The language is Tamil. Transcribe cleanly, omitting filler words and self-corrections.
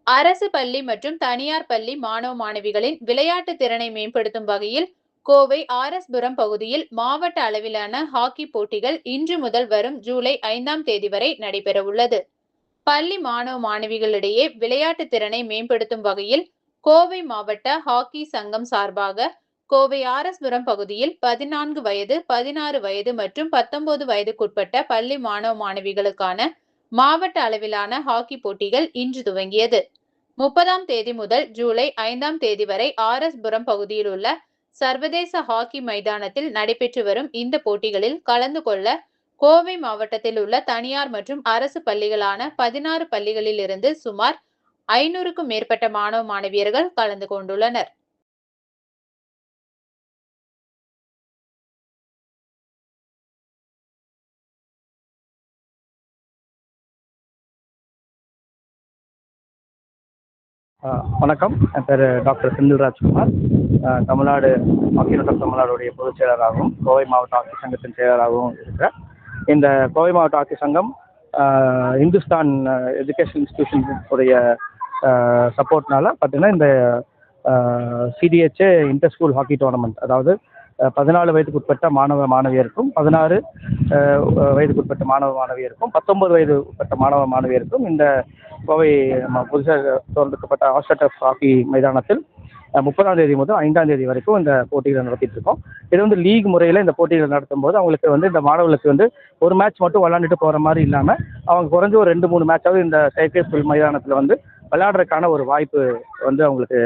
அரசு பள்ளி மற்றும் தனியார் பள்ளி மாணவ மாணவிகளின் விளையாட்டு திறனை மேம்படுத்தும் வகையில் கோவை ஆர்.எஸ்.புரம் பகுதியில் மாவட்ட அளவிலான ஹாக்கி போட்டிகள் இன்று முதல் வரும் ஜூலை 5ஆம் தேதி வரை நடைபெறவுள்ளது. பள்ளி மாணவ மாணவிகளிடையே விளையாட்டு திறனை மேம்படுத்தும் வகையில் கோவை மாவட்ட ஹாக்கி சங்கம் சார்பாக கோவை ஆர்.எஸ்.புரம் பகுதியில் 14 வயது, 16 வயது மற்றும் 19 வயதுக்குட்பட்ட பள்ளி மாணவ மாணவிகளுக்கான மாவட்ட அளவிலான ஹாக்கி போட்டிகள் இன்று துவங்கியது. 30ஆம் தேதி முதல் ஜூலை 5ஆம் தேதி வரை ஆர்.எஸ்.புரம் பகுதியில் உள்ள சர்வதேச ஹாக்கி மைதானத்தில் நடைபெற்று வரும் இந்த போட்டிகளில் கலந்து கொள்ள கோவை மாவட்டத்தில் உள்ள தனியார் மற்றும் அரசு பள்ளிகளான 16 பள்ளிகளில் இருந்து சுமார் 500க்கும் மேற்பட்ட மாணவ மாணவியர்கள் கலந்து கொண்டுள்ளனர். வணக்கம். என் பேர் டாக்டர் செந்தில் ராஜ்குமார். தமிழ்நாடு ஹாக்கி நோட்டம் தமிழ்நாடுடைய பொதுச் செயலராகவும் கோவை மாவட்ட ஹாக்கி சங்கத்தின் செயலராகவும் இருக்கிறேன். இந்த கோவை மாவட்ட ஹாக்கி சங்கம் இந்துஸ்தான் எஜுகேஷன் இன்ஸ்டிடியூஷன் உடைய சப்போர்ட்னால பார்த்தீங்கன்னா இந்த சிடிஹெச்ஏ இன்டர் ஸ்கூல் ஹாக்கி டோர்னமெண்ட், அதாவது 14 வயதுக்குட்பட்ட மாணவ மாணவியருக்கும் 16 வயதுக்குட்பட்ட மாணவ மாணவியருக்கும் 19 வயது உட்பட்ட மாணவ மாணவியருக்கும் இந்த கோவை புதுசாக தேர்ந்தெடுக்கப்பட்ட ஆஸ்ட்ரேட்டப் ஹாக்கி மைதானத்தில் 30ஆம் தேதி முதல் 5ஆம் தேதி வரைக்கும் இந்த போட்டிகளை நடத்திட்டு இருக்கோம். இது வந்து லீக் முறையில் இந்த போட்டிகளை நடத்தும் போது அவங்களுக்கு வந்து இந்த மாணவர்களுக்கு வந்து ஒரு மேட்ச் மட்டும் விளாண்டுட்டு போகிற மாதிரி இல்லாமல் அவங்க குறைஞ்ச ஒரு 2-3 மேட்சாவது இந்த செயற்கை ஸ்கூல் மைதானத்தில் வந்து விளையாடுறதுக்கான ஒரு வாய்ப்பு வந்து அவங்களுக்கு